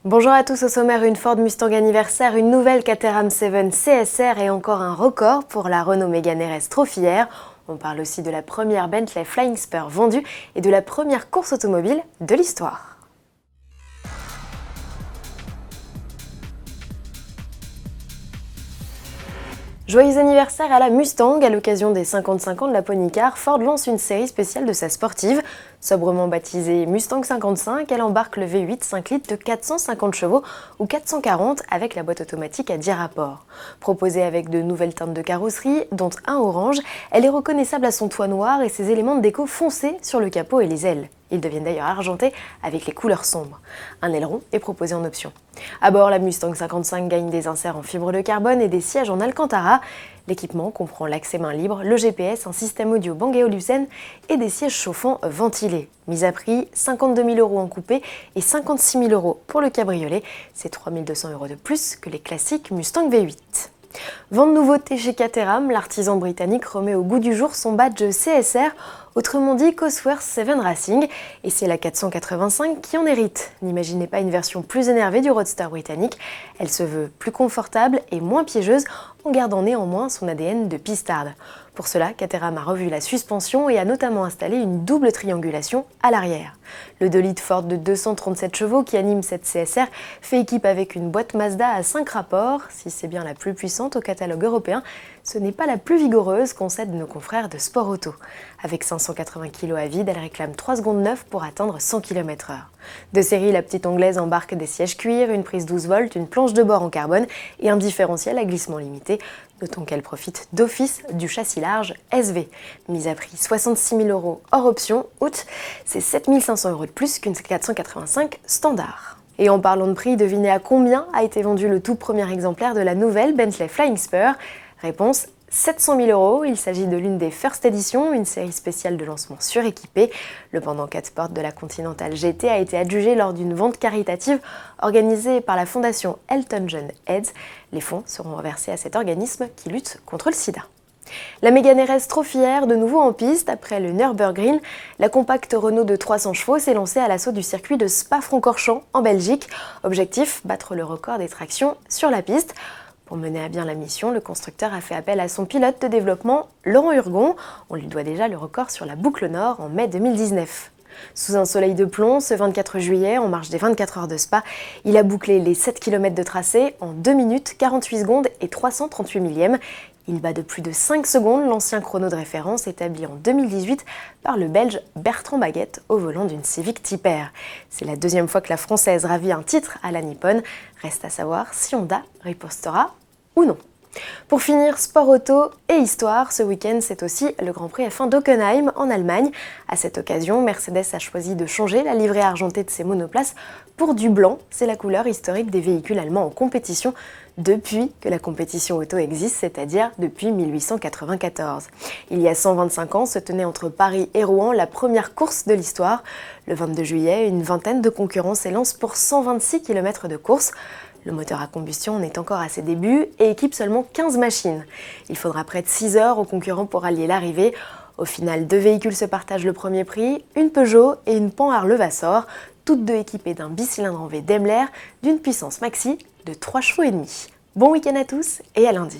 Bonjour à tous, au sommaire, une Ford Mustang anniversaire, une nouvelle Caterham 7 CSR et encore un record pour la Renault Mégane RS Trophy R. On parle aussi de la première Bentley Flying Spur vendue et de la première course automobile de l'histoire. Joyeux anniversaire à la Mustang. À l'occasion des 55 ans de la Pony Car, Ford lance une série spéciale de sa sportive. Sobrement baptisée Mustang 55, elle embarque le V8 5 litres de 450 chevaux ou 440 avec la boîte automatique à 10 rapports. Proposée avec de nouvelles teintes de carrosserie, dont un orange, elle est reconnaissable à son toit noir et ses éléments de déco foncés sur le capot et les ailes. Ils deviennent d'ailleurs argentés avec les couleurs sombres. Un aileron est proposé en option. À bord, la Mustang 55 gagne des inserts en fibre de carbone et des sièges en Alcantara. L'équipement comprend l'accès main libre, le GPS, un système audio Bang & Olufsen et des sièges chauffants ventilés. Mise à prix, 52 000 € en coupé et 56 000 € pour le cabriolet. C'est 3 200 € de plus que les classiques Mustang V8. Vent de nouveautés chez Caterham, l'artisan britannique remet au goût du jour son badge CSR, autrement dit Cosworth 7 Racing, et c'est la 485 qui en hérite. N'imaginez pas une version plus énervée du roadster britannique, elle se veut plus confortable et moins piégeuse, en gardant néanmoins son ADN de pistarde. Pour cela, Caterham a revu la suspension et a notamment installé une double triangulation à l'arrière. Le 2 litres Ford de 237 chevaux qui anime cette CSR fait équipe avec une boîte Mazda à 5 rapports. Si c'est bien la plus puissante au catalogue européen, ce n'est pas la plus vigoureuse, concèdent nos confrères de Sport Auto. Avec 580 kg à vide, elle réclame 3 secondes 9 pour atteindre 100 km/h. De série, la petite anglaise embarque des sièges cuir, une prise 12 volts, une planche de bord en carbone et un différentiel à glissement limité. Notons qu'elle profite d'office du châssis large SV. Mise à prix 66 000 € hors option, août, c'est 7 500 € de plus qu'une 485 standard. Et en parlant de prix, devinez à combien a été vendu le tout premier exemplaire de la nouvelle Bentley Flying Spur? Réponse 700 000 €. Il s'agit de l'une des First Edition, une série spéciale de lancement suréquipée. Le pendant 4 portes de la Continental GT a été adjugé lors d'une vente caritative organisée par la fondation Elton John Heads. Les fonds seront reversés à cet organisme qui lutte contre le sida. La Mégane RS Trophy R de nouveau en piste. Après le Nürburgring, la compacte Renault de 300 chevaux s'est lancée à l'assaut du circuit de Spa-Francorchamps en Belgique. Objectif, battre le record des tractions sur la piste. Pour mener à bien la mission, le constructeur a fait appel à son pilote de développement, Laurent Hurgon. On lui doit déjà le record sur la boucle Nord en mai 2019. Sous un soleil de plomb, ce 24 juillet, en marge des 24 heures de Spa, il a bouclé les 7 km de tracé en 2 minutes 48 secondes et 338 millièmes. Il bat de plus de 5 secondes l'ancien chrono de référence établi en 2018 par le Belge Bertrand Baguette au volant d'une Civic Type R. C'est la deuxième fois que la Française ravit un titre à la Nippon. Reste à savoir si Honda ripostera ou non. Pour finir, sport auto et histoire, ce week-end c'est aussi le Grand Prix F1 d'Hockenheim en Allemagne. À cette occasion, Mercedes a choisi de changer la livrée argentée de ses monoplaces pour du blanc. C'est la couleur historique des véhicules allemands en compétition depuis que la compétition auto existe, c'est-à-dire depuis 1894. Il y a 125 ans se tenait entre Paris et Rouen la première course de l'histoire. Le 22 juillet, une vingtaine de concurrents s'élancent pour 126 km de course. Le moteur à combustion en est encore à ses débuts et équipe seulement 15 machines. Il faudra près de 6 heures aux concurrents pour allier l'arrivée. Au final, 2 véhicules se partagent le premier prix, une Peugeot et une Panhard Levasseur, toutes deux équipées d'un bicylindre en V Daimler d'une puissance maxi de 3,5 chevaux. Bon week-end à tous et à lundi.